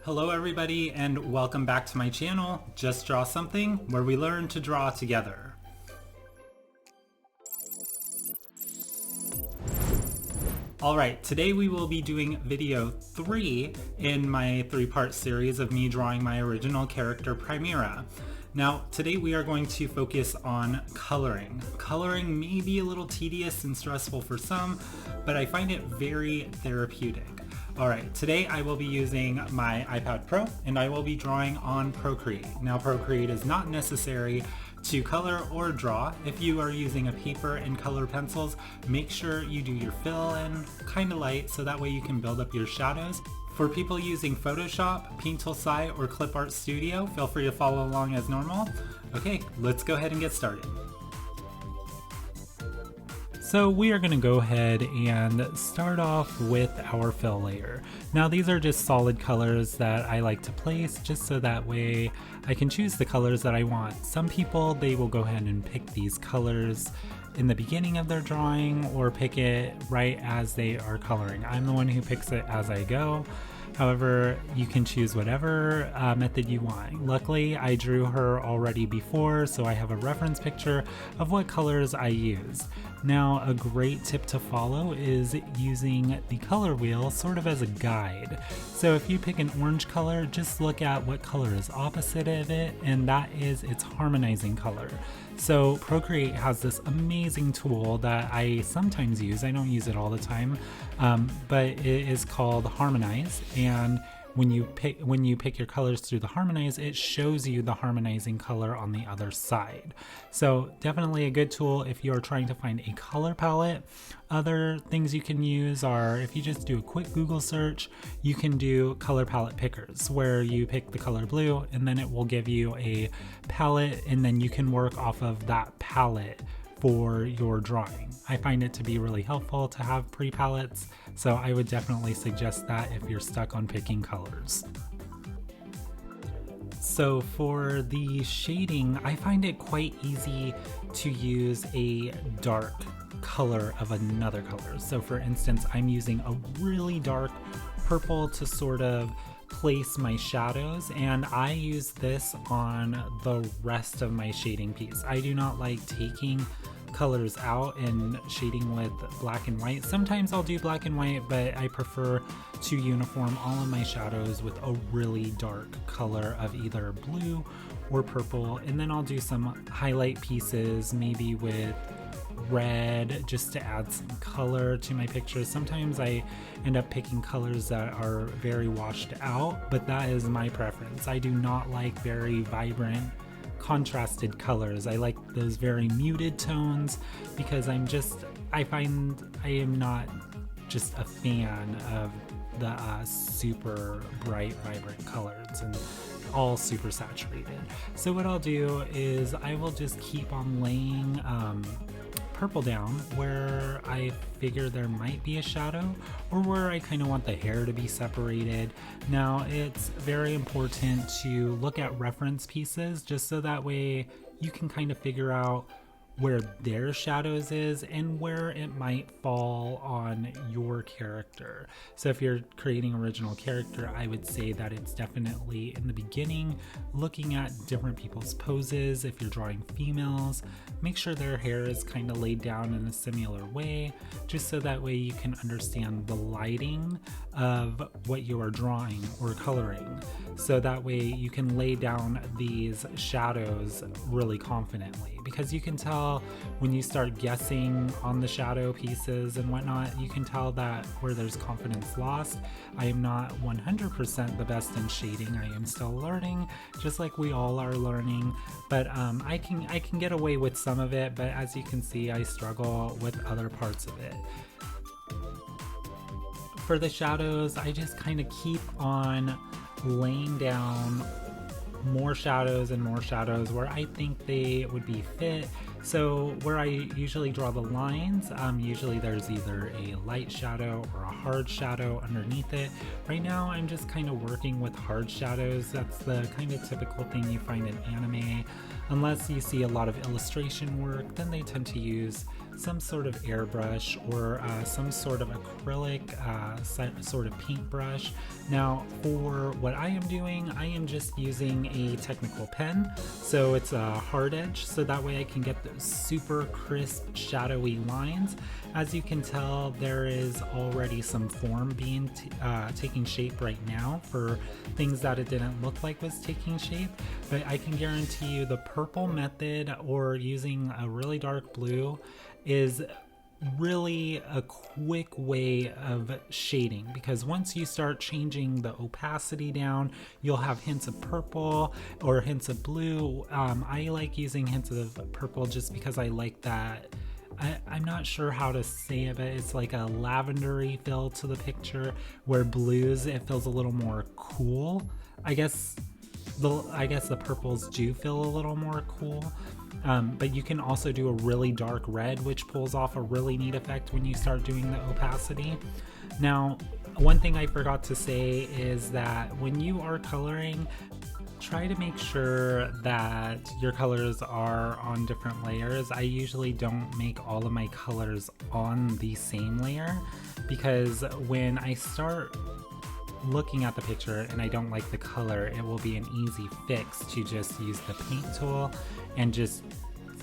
Hello everybody and welcome back to my channel, Just Draw Something, where we learn to draw together. Alright, today we will be doing video 3 in my 3-part series of me drawing my original character Primera. Now, today we are going to focus on coloring. Coloring may be a little tedious and stressful for some, but I find it very therapeutic. Alright, today I will be using my iPad Pro and I will be drawing on Procreate. Now Procreate is not necessary to color or draw. If you are using a paper and color pencils, make sure you do your fill in kind of light so that way you can build up your shadows. For people using Photoshop, Paint-Tool-Sai, or Clip Art Studio, feel free to follow along as normal. Okay, let's go ahead and get started. So we are going to go ahead and start off with our fill layer. Now these are just solid colors that I like to place just so that way I can choose the colors that I want. Some people, they will go ahead and pick these colors in the beginning of their drawing or pick it right as they are coloring. I'm the one who picks it as I go. However, you can choose whatever method you want. Luckily, I drew her already before, so I have a reference picture of what colors I use. Now, a great tip to follow is using the color wheel sort of as a guide. So if you pick an orange color, just look at what color is opposite of it, and that is its harmonizing color. So Procreate has this amazing tool that I sometimes use. I don't use it all the time, but it is called Harmonize. And when you pick your colors through the Harmonize, it shows you the harmonizing color on the other side. So definitely a good tool if you're trying to find a color palette. Other things you can use are, if you just do a quick Google search, you can do color palette pickers where you pick the color blue and then it will give you a palette and then you can work off of that palette for your drawing. I find it to be really helpful to have pre-palettes, so I would definitely suggest that if you're stuck on picking colors. So for the shading, I find it quite easy to use a dark color of another color. So for instance, I'm using a really dark purple to sort of place my shadows, and I use this on the rest of my shading piece. I do not like taking colors out and shading with black and white. Sometimes I'll do black and white, but I prefer to uniform all of my shadows with a really dark color of either blue or purple, and then I'll do some highlight pieces, maybe with red, just to add some color to my pictures. Sometimes I end up picking colors that are very washed out, but that is my preference. I do not like very vibrant contrasted colors. I like those very muted tones because I find I am not just a fan of the super bright, vibrant colors and all super saturated. So what I'll do is I will just keep on laying purple down where I figure there might be a shadow or where I kind of want the hair to be separated. Now it's very important to look at reference pieces just so that way you can kind of figure out where their shadows is and where it might fall on your character. So if you're creating original character, I would say that it's definitely in the beginning looking at different people's poses. If you're drawing females, make sure their hair is kind of laid down in a similar way, just so that way you can understand the lighting of what you are drawing or coloring. So that way you can lay down these shadows really confidently, because you can tell when you start guessing on the shadow pieces and whatnot, you can tell that where there's confidence lost. I am not 100% the best in shading. I am still learning, just like we all are learning, but I can get away with some of it, but as you can see, I struggle with other parts of it. For the shadows, I just kind of keep on laying down more shadows and more shadows where I think they would be fit. So where I usually draw the lines, usually there's either a light shadow or a hard shadow underneath it. Right now I'm just kind of working with hard shadows. That's the kind of typical thing you find in anime. Unless you see a lot of illustration work, then they tend to use some sort of airbrush or some sort of acrylic sort of paintbrush. Now for what I am doing, I am just using a technical pen, so it's a hard edge, so that way I can get those super crisp shadowy lines. As you can tell, there is already some form being taking shape right now for things that it didn't look like was taking shape, but I can guarantee you the purple method or using a really dark blue is really a quick way of shading, because once you start changing the opacity down, you'll have hints of purple or hints of blue. I like using hints of purple just because I like that. I'm not sure how to say it, but it's like a lavendery feel to the picture, where blues, it feels a little more cool. I guess the purples do feel a little more cool. But you can also do a really dark red, which pulls off a really neat effect when you start doing the opacity. Now, one thing I forgot to say is that when you are coloring, try to make sure that your colors are on different layers. I usually don't make all of my colors on the same layer, because when I start looking at the picture and I don't like the color, it will be an easy fix to just use the paint tool and just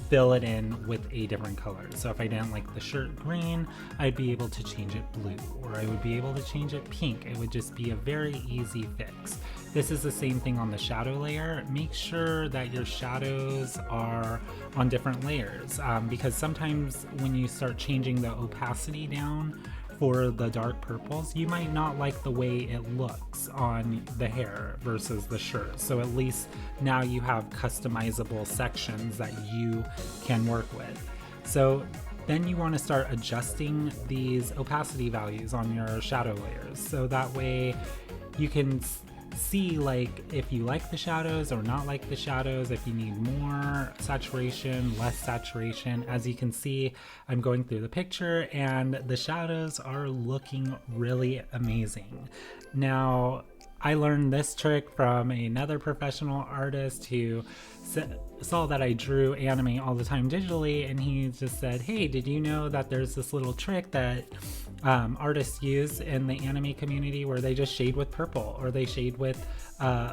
fill it in with a different color. So if I didn't like the shirt green, I'd be able to change it blue, or I would be able to change it pink. It would just be a very easy fix. This is the same thing on the shadow layer. Make sure that your shadows are on different layers, because sometimes when you start changing the opacity down for the dark purples, you might not like the way it looks on the hair versus the shirt. So at least now you have customizable sections that you can work with. So then you want to start adjusting these opacity values on your shadow layers, so that way you can see like if you like the shadows or not like the shadows, if you need more saturation, less saturation. As you can see, I'm going through the picture and the shadows are looking really amazing. Now, I learned this trick from another professional artist who saw that I drew anime all the time digitally, and he just said, hey, did you know that there's this little trick that artists use in the anime community where they just shade with purple, or they shade with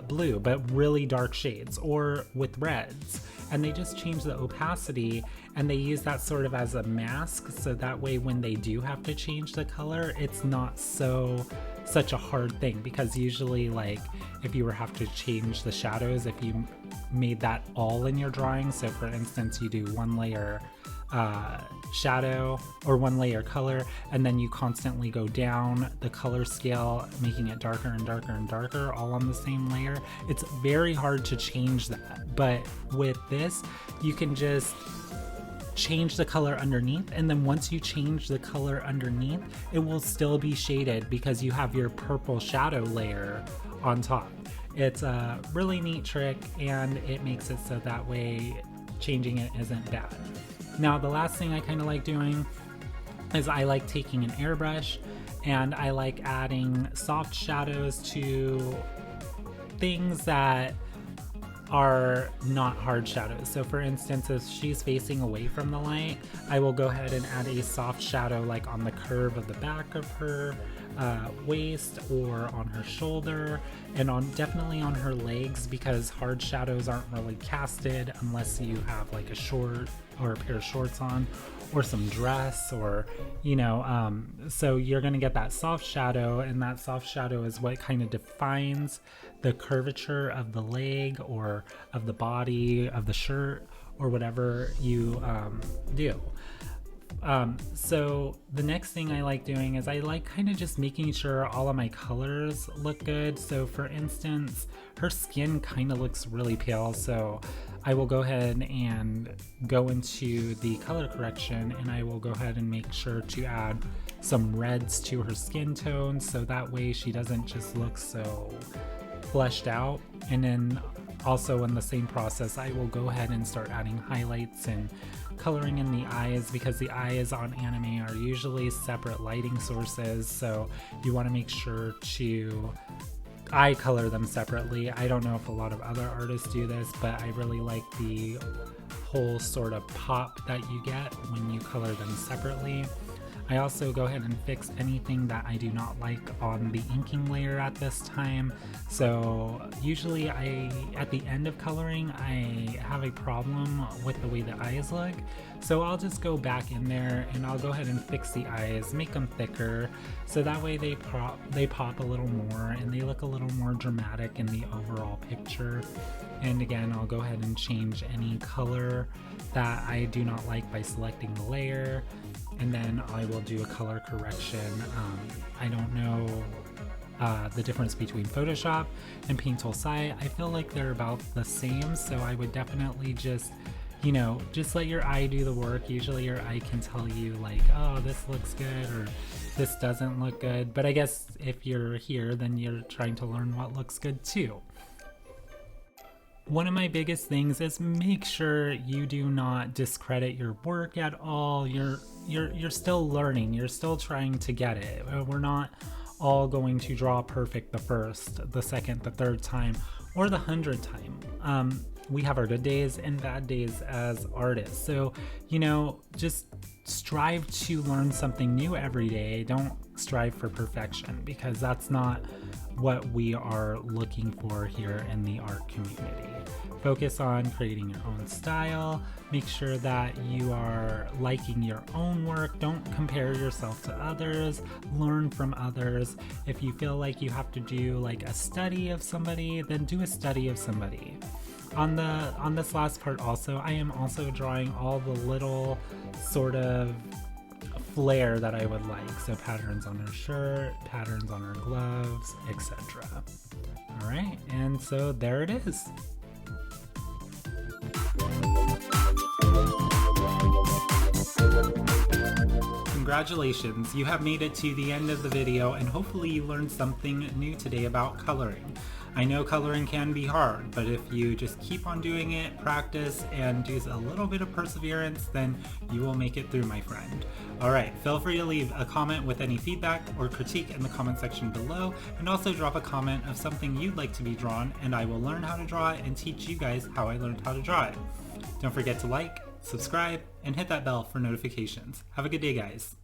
blue, but really dark shades, or with reds, and they just change the opacity and they use that sort of as a mask, so that way when they do have to change the color, it's not such a hard thing. Because usually, like, if you were have to change the shadows, if you made that all in your drawing, so for instance you do one layer shadow or one layer color, and then you constantly go down the color scale, making it darker and darker and darker all on the same layer, it's very hard to change that. But with this, you can just change the color underneath, and then once you change the color underneath, it will still be shaded because you have your purple shadow layer on top. It's a really neat trick, and it makes it so that way changing it isn't bad. Now, the last thing I kind of like doing is I like taking an airbrush and I like adding soft shadows to things that are not hard shadows. So for instance, if she's facing away from the light, I will go ahead and add a soft shadow like on the curve of the back of her waist, or on her shoulder, and definitely on her legs, because hard shadows aren't really casted unless you have like a short or a pair of shorts on, or some dress, or so you're gonna get that soft shadow, and that soft shadow is what kind of defines the curvature of the leg or of the body of the shirt or whatever you do. So the next thing I like doing is I like kind of just making sure all of my colors look good. So for instance, her skin kind of looks really pale, so I will go ahead and go into the color correction, and I will go ahead and make sure to add some reds to her skin tone, so that way she doesn't just look so fleshed out. And then also in the same process, I will go ahead and start adding highlights and coloring in the eyes, because the eyes on anime are usually separate lighting sources, so you want to make sure to eye color them separately. I don't know if a lot of other artists do this, but I really like the whole sort of pop that you get when you color them separately. I also go ahead and fix anything that I do not like on the inking layer at this time. So usually at the end of coloring, I have a problem with the way the eyes look. So I'll just go back in there and I'll go ahead and fix the eyes, make them thicker, so that way they pop a little more and they look a little more dramatic in the overall picture. And again, I'll go ahead and change any color that I do not like by selecting the layer. And then I will do a color correction. I don't know the difference between Photoshop and Paint Tool Sai. I feel like they're about the same, so I would definitely just, you know, just let your eye do the work. Usually your eye can tell you like, oh, this looks good or this doesn't look good. But I guess if you're here, then you're trying to learn what looks good too. One of my biggest things is make sure you do not discredit your work at all. You're still learning. You're still trying to get it. We're not all going to draw perfect the first, the second, the third time, or the 100th time. We have our good days and bad days as artists. So, you know, just strive to learn something new every day. Don't strive for perfection, because that's not what we are looking for here in the art community. Focus on creating your own style. Make sure that you are liking your own work. Don't compare yourself to others. Learn from others. If you feel like you have to do like a study of somebody, then do a study of somebody. On this last part also, I am also drawing all the little sort of flair that I would like. So patterns on her shirt, patterns on her gloves, etc. All right, and so there it is. Congratulations, you have made it to the end of the video, and hopefully you learned something new today about coloring. I know coloring can be hard, but if you just keep on doing it, practice, and use a little bit of perseverance, then you will make it through, my friend. Alright, feel free to leave a comment with any feedback or critique in the comment section below, and also drop a comment of something you'd like to be drawn, and I will learn how to draw it and teach you guys how I learned how to draw it. Don't forget to like, subscribe, and hit that bell for notifications. Have a good day, guys.